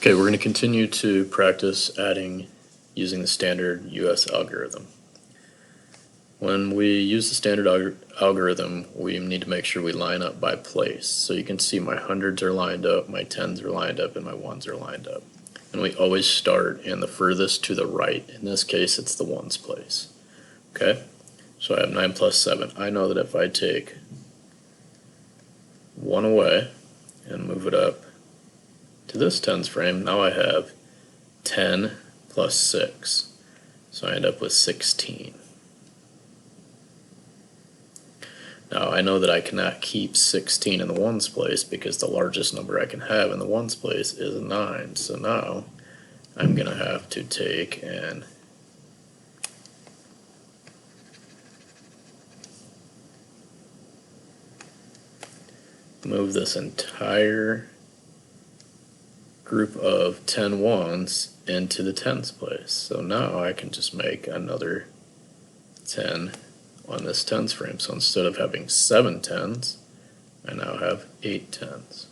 Okay, we're going to continue to practice adding using the standard US algorithm. When we use the standard algorithm, we need to make sure we line up by place. So you can see my hundreds are lined up, my tens are lined up, and my ones are lined up. And we always start in the furthest to the right. In this case, it's the ones place. Okay, so I have 9 plus 7. I know that if I take 1 away and move it up to this tens frame, now I have 10 plus 6. So I end up with 16. Now I know that I cannot keep 16 in the ones place because the largest number I can have in the ones place is 9. So now I'm going to have to take and move this entire group of 10 ones into the tens place. So now I can just make another 10 on this tens frame. So instead of having 7 tens, I now have 8 tens.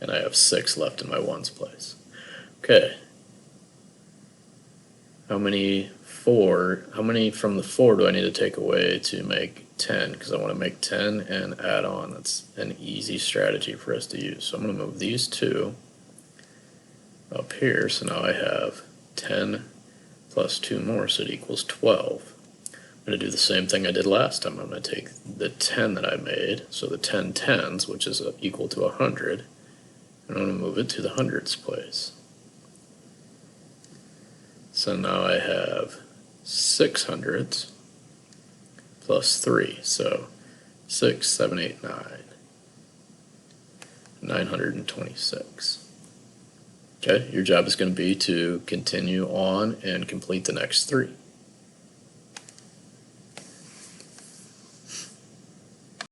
And I have 6 left in my ones place. Okay. How many from the 4 do I need to take away to make 10? Because I want to make 10 and add on. That's an easy strategy for us to use. So I'm going to move these two up here. So now I have 10 plus 2 more, so it equals 12. I'm going to do the same thing I did last time. I'm going to take the 10 that I made, so the 10 tens, which is equal to 100, and I'm going to move it to the hundreds place. So now I have 6 hundreds plus 3, so 6, 7, 8, 9, 926. Okay, your job is going to be to continue on and complete the next 3.